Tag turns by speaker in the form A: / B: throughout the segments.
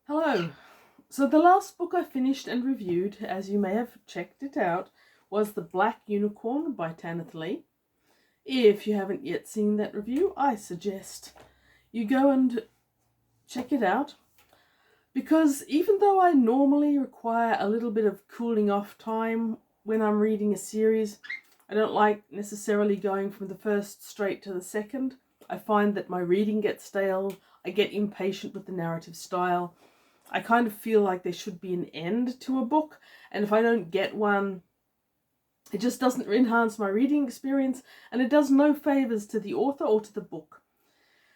A: Hello. So the last book I finished and reviewed, as you may have checked it out, was The Black Unicorn by Tanith Lee. If you haven't yet seen that review, I suggest you go and check it out, because even though I normally require a little bit of cooling off time when I'm reading a series, I don't like necessarily going from the first straight to the second. I find that my reading gets stale, I get impatient with the narrative style. I kind of feel like there should be an end to a book, and if I don't get one, it just doesn't enhance my reading experience, and it does no favors to the author or to the book.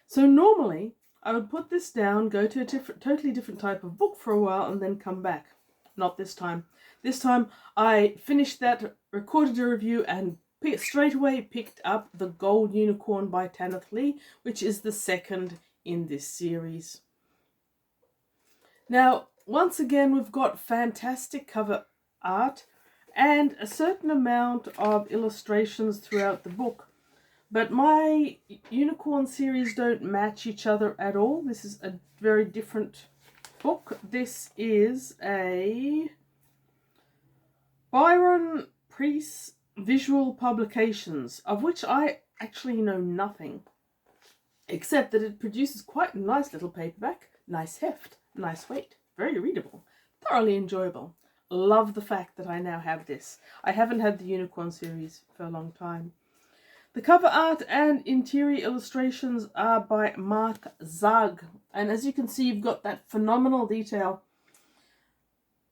A: So normally, I would put this down, go to a totally different type of book for a while, and then come back. Not this time. This time, I finished that, recorded a review, and straight away picked up The Gold Unicorn by Tanith Lee, which is the second in this series. Now, once again, we've got fantastic cover art and a certain amount of illustrations throughout the book. But my unicorn series don't match each other at all. This is a very different book. This is a Byron Priest Visual Publications, of which I actually know nothing, except that it produces quite a nice little paperback, nice heft, nice weight, very readable, thoroughly enjoyable. Love the fact that I now have this. I haven't had the Unicorn series for a long time. The cover art and interior illustrations are by Mark Zug, and as you can see, you've got that phenomenal detail.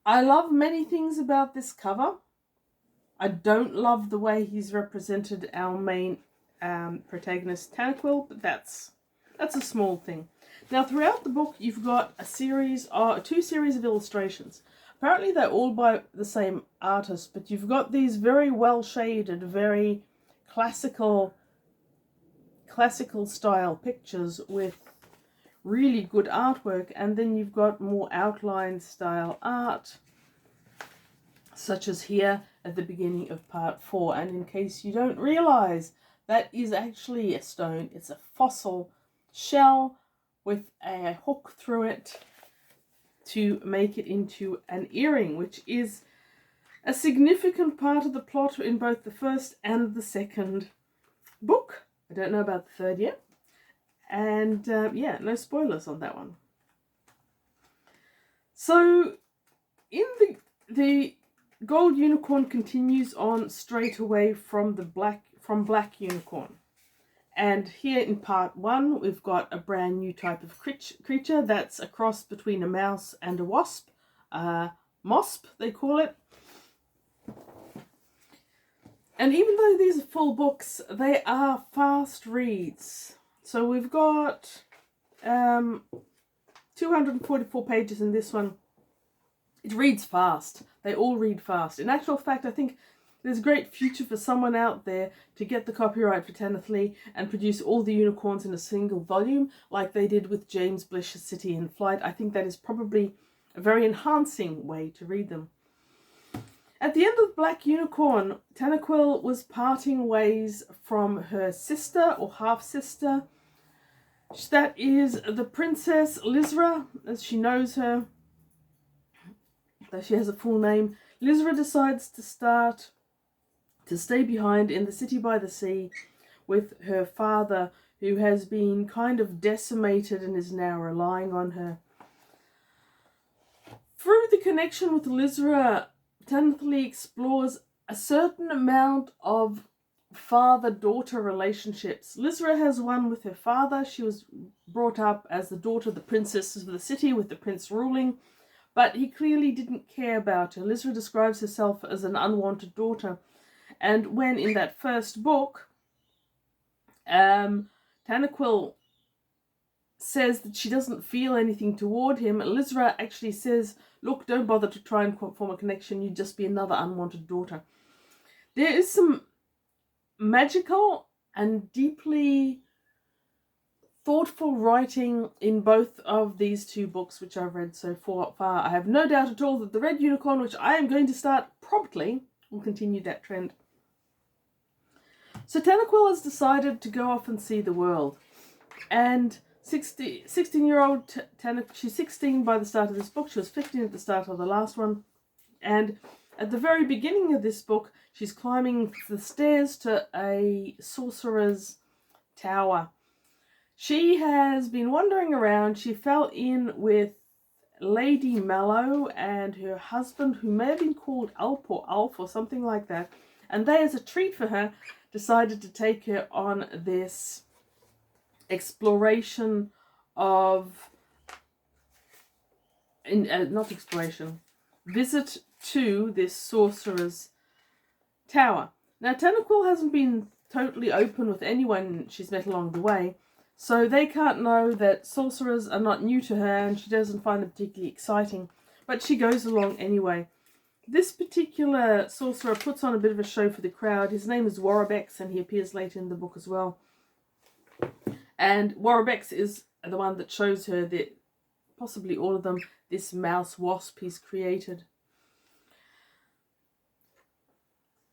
A: I love many things about this cover. I don't love the way he's represented our main protagonist, Tanith Lee, but that's a small thing. Now, throughout the book, you've got two series of illustrations. Apparently, they're all by the same artist, but you've got these very well shaded, very classical style pictures with really good artwork, and then you've got more outline style art, such as here at the beginning of part 4. And in case you don't realize, that is actually a stone. It's a fossil shell with a hook through it to make it into an earring, which is a significant part of the plot in both the first and the second book. I don't know about the third yet. And yeah, no spoilers on that one. So in the Gold Unicorn continues on straight away from Black Unicorn. And here in part 1, we've got a brand new type of creature that's a cross between a mouse and a wasp. Mosp, they call it. And even though these are full books, they are fast reads. So we've got 244 pages in this one. It reads fast. They all read fast. In actual fact, I think there's a great future for someone out there to get the copyright for Tanith Lee and produce all the unicorns in a single volume, like they did with James Blish's City in Flight. I think that is probably a very enhancing way to read them. At the end of Black Unicorn, Tanith Lee was parting ways from her sister or half-sister. That is the Princess Lizra, as she knows her, though she has a full name. Lizra decides to stay behind in the city by the sea with her father, who has been kind of decimated and is now relying on her. Through the connection with Lizra, Tanith Lee explores a certain amount of father-daughter relationships. Lizra has one with her father. She was brought up as the daughter of the princesses of the city, with the prince ruling, but he clearly didn't care about her. Lizra describes herself as an unwanted daughter. And when in that first book, Tanith Lee says that she doesn't feel anything toward him, Lizra actually says, look, don't bother to try and form a connection, you'd just be another unwanted daughter. There is some magical and deeply thoughtful writing in both of these two books, which I've read so far. I have no doubt at all that The Red Unicorn, which I am going to start promptly, will continue that trend. So Tanith Lee has decided to go off and see the world. And 16-year-old Tanith. She's 16 by the start of this book. She was 15 at the start of the last one. And at the very beginning of this book, she's climbing the stairs to a sorcerer's tower. She has been wandering around. She fell in with Lady Mallow and her husband, who may have been called Alp or Alf or something like that. And they, as a treat for her, decided to take her on this exploration of... visit to this sorcerer's tower. Now, Tanith Lee hasn't been totally open with anyone she's met along the way, so they can't know that sorcerers are not new to her, and she doesn't find them particularly exciting, but she goes along anyway. This particular sorcerer puts on a bit of a show for the crowd. His name is Warrabex, and he appears later in the book as well. And Warrabex is the one that shows her that, possibly all of them, this mouse wasp he's created.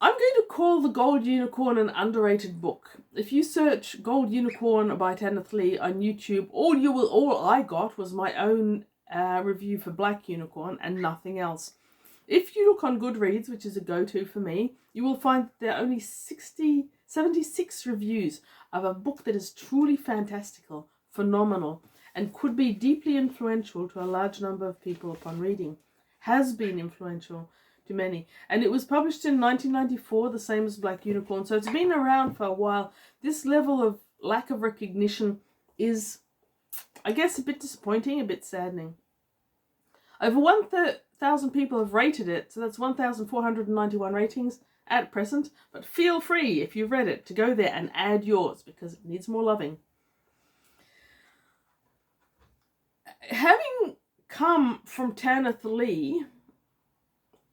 A: I'm going to call The Gold Unicorn an underrated book. If you search Gold Unicorn by Tanith Lee on YouTube, all I got was my own review for Black Unicorn and nothing else. If you look on Goodreads, which is a go-to for me, you will find that there are only 76 reviews of a book that is truly fantastical, phenomenal, and could be deeply influential to a large number of people upon reading. Has been influential to many. And it was published in 1994, the same as Black Unicorn, so it's been around for a while. This level of lack of recognition is, I guess, a bit disappointing, a bit saddening. Over 1,000 people have rated it, so that's 1,491 ratings at present, but feel free, if you've read it, to go there and add yours, because it needs more loving. Having come from Tanith Lee,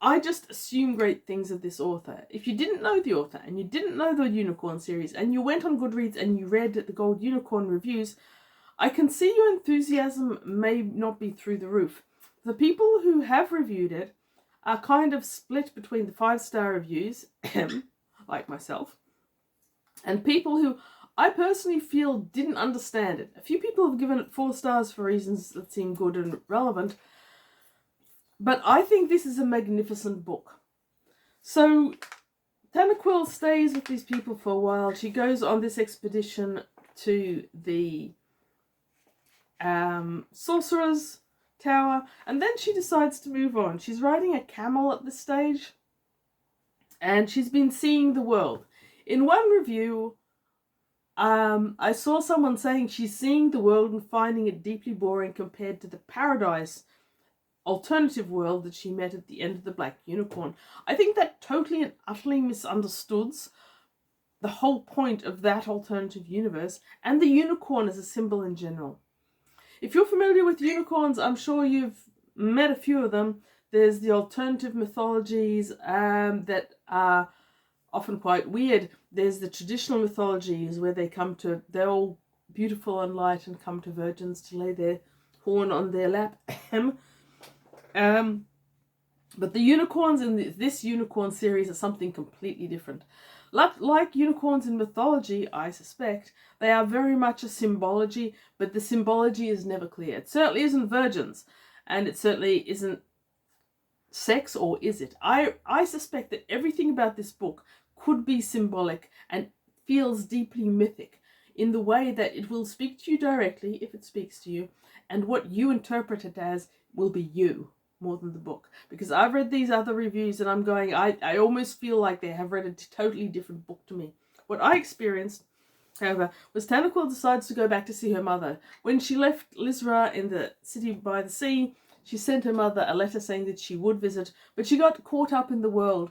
A: I just assume great things of this author. If you didn't know the author, and you didn't know the Unicorn series, and you went on Goodreads and you read the Gold Unicorn reviews, I can see your enthusiasm may not be through the roof. The people who have reviewed it are kind of split between the 5-star reviews, like myself, and people who I personally feel didn't understand it. A few people have given it 4 stars for reasons that seem good and relevant, but I think this is a magnificent book. So Tanith Lee stays with these people for a while. She goes on this expedition to the sorcerer's tower, and then she decides to move on. She's riding a camel at this stage, and she's been seeing the world. In one review, I saw someone saying she's seeing the world and finding it deeply boring compared to the paradise alternative world that she met at the end of the Black Unicorn. I think that totally and utterly misunderstoods the whole point of that alternative universe and the unicorn as a symbol in general. If you're familiar with unicorns, I'm sure you've met a few of them. There's the alternative mythologies that are often quite weird. There's the traditional mythologies where they're all beautiful and light and come to virgins to lay their horn on their lap. But the unicorns in this unicorn series are something completely different. Like unicorns in mythology, I suspect, they are very much a symbology, but the symbology is never clear. It certainly isn't virgins, and it certainly isn't sex, or is it? I suspect that everything about this book could be symbolic and feels deeply mythic in the way that it will speak to you directly, if it speaks to you, and what you interpret it as will be you, more than the book. Because I've read these other reviews and I'm going, I almost feel like they have read a totally different book to me. What I experienced, however, was Tanith Lee decides to go back to see her mother. When she left Lisra in the city by the sea, she sent her mother a letter saying that she would visit, but she got caught up in the world.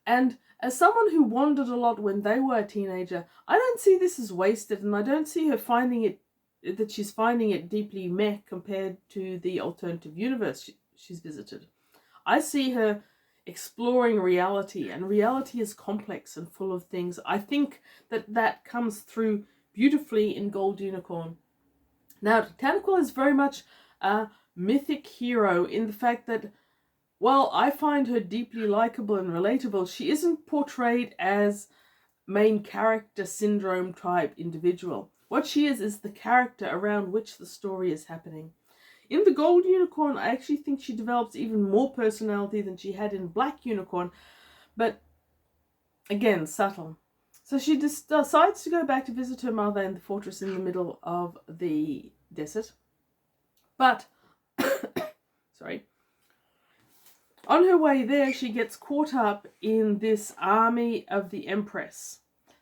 A: And as someone who wandered a lot when they were a teenager, I don't see this as wasted, and I don't see her that she's finding it deeply meh compared to the alternative universe she's visited. I see her exploring reality, and reality is complex and full of things. I think that comes through beautifully in Gold Unicorn. Now, Tanith Lee is very much a mythic hero in the fact that, while I find her deeply likable and relatable, she isn't portrayed as main character syndrome type individual. What she is the character around which the story is happening. In The Gold Unicorn, I actually think she develops even more personality than she had in Black Unicorn, but again, subtle. So she decides to go back to visit her mother in the fortress in the middle of the desert. But, sorry, on her way there, she gets caught up in this army of the Empress.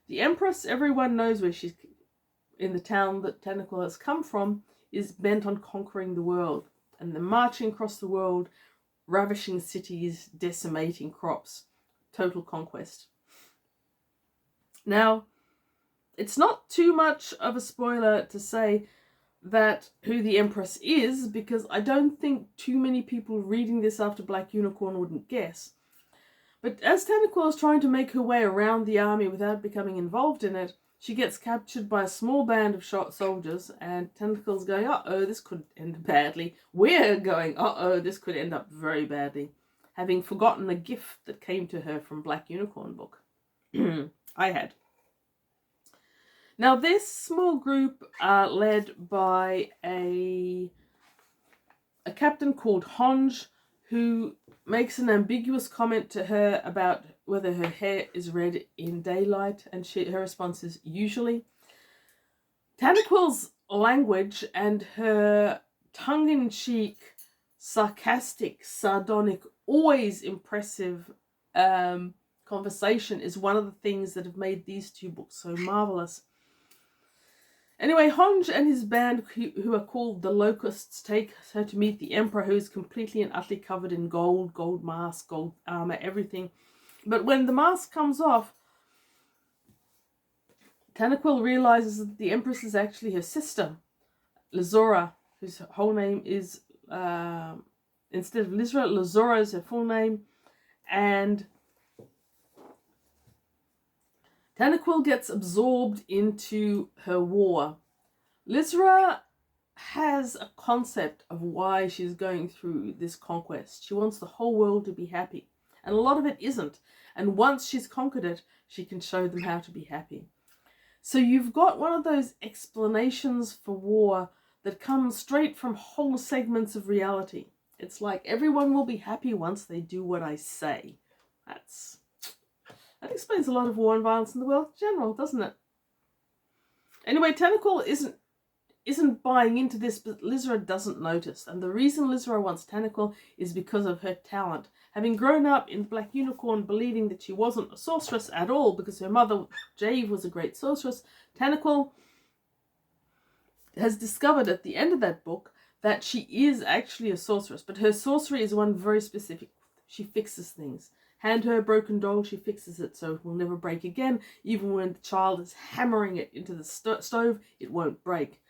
A: The Empress, everyone knows where she's, in the town that Tanith Lee has come from, is bent on conquering the world. And they're marching across the world, ravishing cities, decimating crops. Total conquest. Now, it's not too much of a spoiler to say that who the Empress is, because I don't think too many people reading this after Black Unicorn wouldn't guess. But as Tanith Lee is trying to make her way around the army without becoming involved in it, she gets captured by a small band of soldiers, and Tanith Lee's going, uh-oh, this could end badly. We're going, uh-oh, this could end up very badly, having forgotten a gift that came to her from Black Unicorn book. I had. Now, this small group are led by a captain called Honj, who makes an ambiguous comment to her about whether her hair is red in daylight, and her response is usually. Tanith Lee's language and her tongue-in-cheek, sarcastic, sardonic, always impressive conversation is one of the things that have made these two books so marvelous. Anyway, Honj and his band, who are called the Locusts, take her to meet the Emperor, who is completely and utterly covered in gold mask, gold armor, everything. But when the mask comes off, Tanith Lee realizes that the Empress is actually her sister, Lizora, whose whole name is, instead of Lizra, Lizora is her full name. And Tanith Lee gets absorbed into her war. Lizra has a concept of why she's going through this conquest. She wants the whole world to be happy. And a lot of it isn't. And once she's conquered it, she can show them how to be happy. So you've got one of those explanations for war that comes straight from whole segments of reality. It's like, everyone will be happy once they do what I say. That explains a lot of war and violence in the world in general, doesn't it? Anyway, Tanith Lee isn't buying into this, but Lizra doesn't notice. And the reason Lizra wants Tanith Lee is because of her talent. Having grown up in Black Unicorn believing that she wasn't a sorceress at all because her mother, Jave, was a great sorceress, Tanith Lee has discovered at the end of that book that she is actually a sorceress. But her sorcery is one very specific. She fixes things. Hand her a broken doll, she fixes it so it will never break again. Even when the child is hammering it into the stove, it won't break.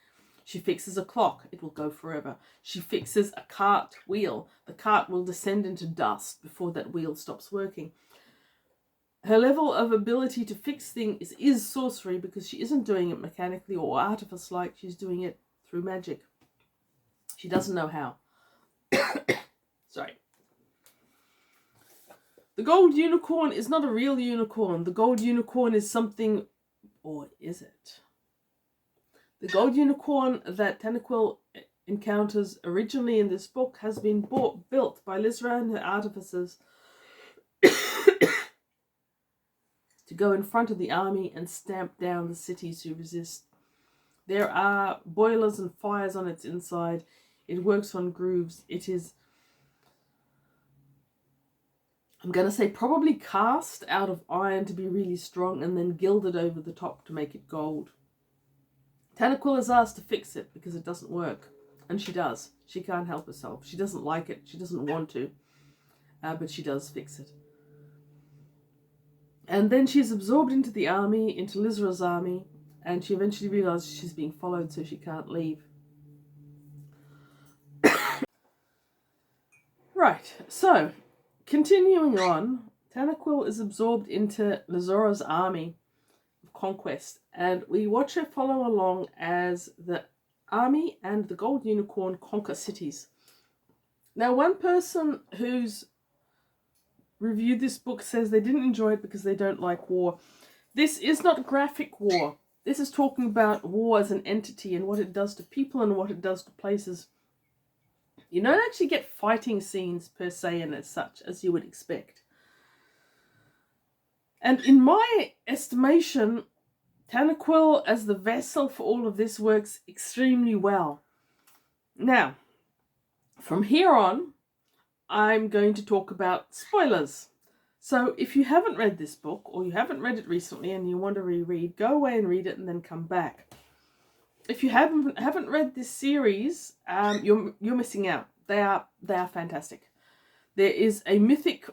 A: She fixes a clock, it will go forever. She fixes a cart wheel. The cart will descend into dust before that wheel stops working. Her level of ability to fix things is sorcery, because she isn't doing it mechanically or artifice-like. She's doing it through magic. She doesn't know how. Sorry. The gold unicorn is not a real unicorn. The gold unicorn is something, or is it? The gold unicorn that Tanith Lee encounters originally in this book has been built by Lizra and her artificers to go in front of the army and stamp down the cities who resist. There are boilers and fires on its inside. It works on grooves. It is, I'm going to say, probably cast out of iron to be really strong and then gilded over the top to make it gold. Tanith Lee is asked to fix it because it doesn't work. And she does. She can't help herself. She doesn't like it. She doesn't want to. But she does fix it. And then she's absorbed into the army, into Lizra's army, and she eventually realizes she's being followed, so she can't leave. Right, so continuing on, Tanith Lee is absorbed into Lizora's army of conquest, and we watch her follow along as the army and the gold unicorn conquer cities. Now, one person who's reviewed this book says they didn't enjoy it because they don't like war. This is not graphic war. This is talking about war as an entity and what it does to people and what it does to places. You don't actually get fighting scenes per se and as such as you would expect. And in my estimation, Tanith as the vessel for all of this works extremely well. Now, from here on, I'm going to talk about spoilers. So if you haven't read this book, or you haven't read it recently and you want to reread, go away and read it and then come back. If you haven't read this series, you're missing out. They are fantastic. There is a mythic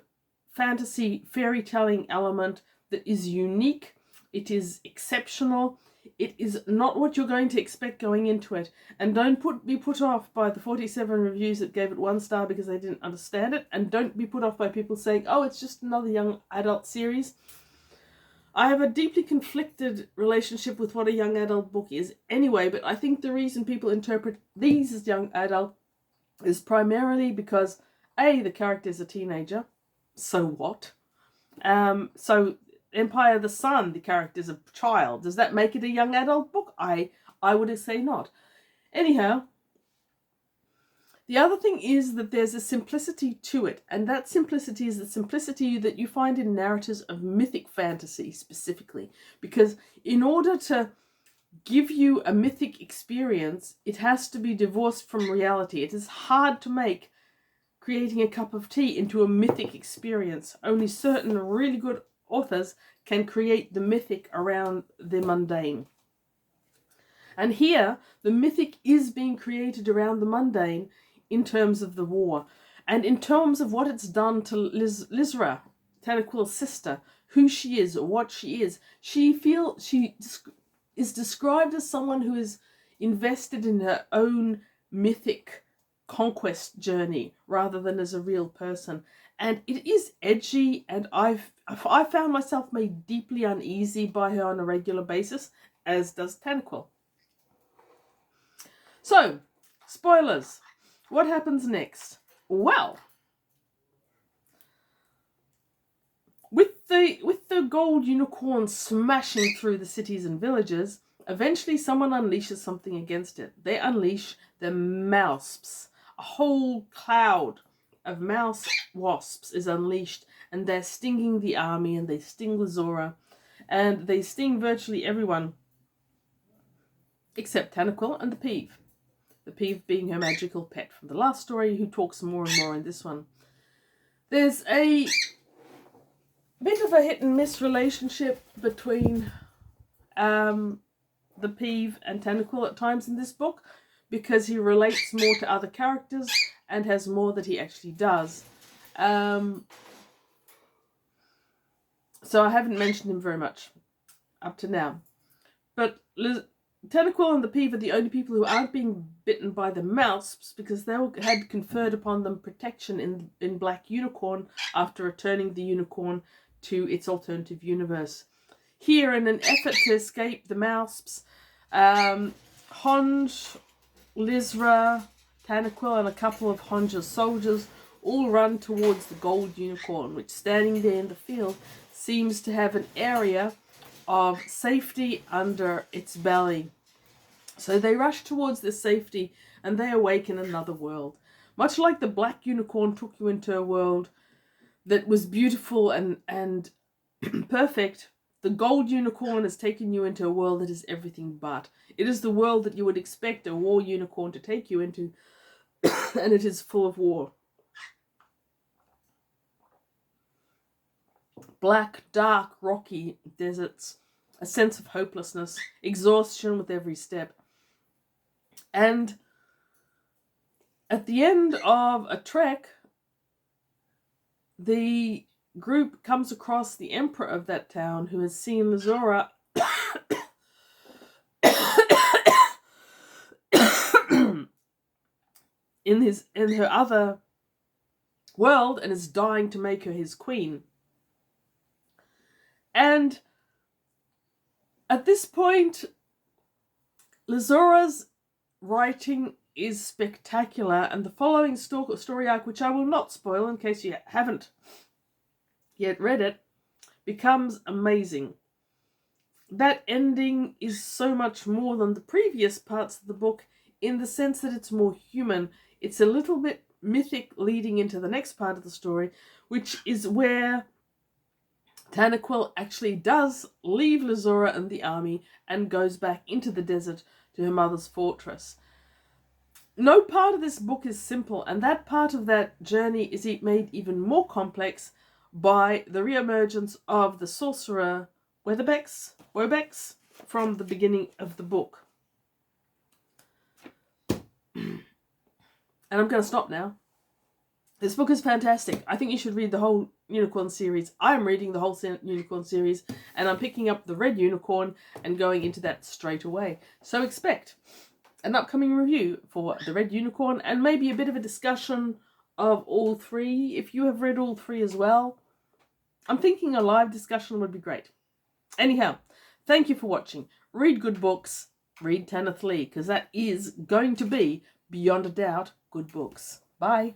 A: fantasy fairy telling element that is unique. It is exceptional. It is not what you're going to expect going into it. And don't be put off by the 47 reviews that gave it 1 star because they didn't understand it. And don't be put off by people saying, oh, it's just another young adult series. I have a deeply conflicted relationship with what a young adult book is anyway, but I think the reason people interpret these as young adult is primarily because, A, the character is a teenager. So what? So Empire of the Sun, the character is a child. Does that make it a young adult book? I would say not. Anyhow, the other thing is that there's a simplicity to it, and that simplicity is the simplicity that you find in narratives of mythic fantasy specifically. Because in order to give you a mythic experience, it has to be divorced from reality. It is hard to make creating a cup of tea into a mythic experience. Only certain really good authors can create the mythic around the mundane. And here, the mythic is being created around the mundane in terms of the war. And in terms of what it's done to Lizra, Tanith's sister, who she is, what she is. She is described as someone who is invested in her own mythic conquest journey rather than as a real person. And it is edgy, and I found myself made deeply uneasy by her on a regular basis, as does Tanith. So, spoilers. What happens next? Well, with the gold unicorn smashing through the cities and villages, eventually someone unleashes something against it. They unleash the mousps. A whole cloud of mouse wasps is unleashed, and they're stinging the army, and they sting Lizora, and they sting virtually everyone except Tanith and the Peeve. The Peeve being her magical pet from the last story, who talks more and more in this one. There's a bit of a hit and miss relationship between the Peeve and Tanith at times in this book, because he relates more to other characters and has more that he actually does. So I haven't mentioned him very much up to now. But Tanith and the Peeve are the only people who aren't being bitten by the mouse, because they had conferred upon them protection in Black Unicorn after returning the unicorn to its alternative universe. Here, in an effort to escape the mouse, Honj, Lizra, Tanith, and a couple of Honja's soldiers all run towards the gold unicorn, which, standing there in the field, seems to have an area of safety under its belly. So they rush towards this safety, and they awaken another world. Much like the Black Unicorn took you into a world that was beautiful and perfect, the Gold Unicorn has taken you into a world that is everything but. It is the world that you would expect a war unicorn to take you into, and it is full of war. Black, dark, rocky deserts, a sense of hopelessness, exhaustion with every step. And at the end of a trek, the group comes across the emperor of that town, who has seen Lizora in her other world, and is dying to make her his queen. And at this point, Lizora's writing is spectacular, and the following story arc, which I will not spoil in case you haven't yet read it, becomes amazing. that ending is so much more than the previous parts of the book, in the sense that it's more human. It's a little bit mythic leading into the next part of the story, which is where Tanith Lee actually does leave Lazura and the army and goes back into the desert to her mother's fortress. No part of this book is simple, and that part of that journey is made even more complex by the reemergence of the sorcerer Wobex from the beginning of the book. And I'm going to stop now. This book is fantastic. I think you should read the whole Unicorn series. I'm reading the whole Unicorn series, and I'm picking up the Red Unicorn and going into that straight away. So expect an upcoming review for the Red Unicorn, and maybe a bit of a discussion of all three, if you have read all three as well. I'm thinking a live discussion would be great. Anyhow, thank you for watching. Read good books. Read Tanith Lee, because that is going to be, beyond a doubt, good books. Bye.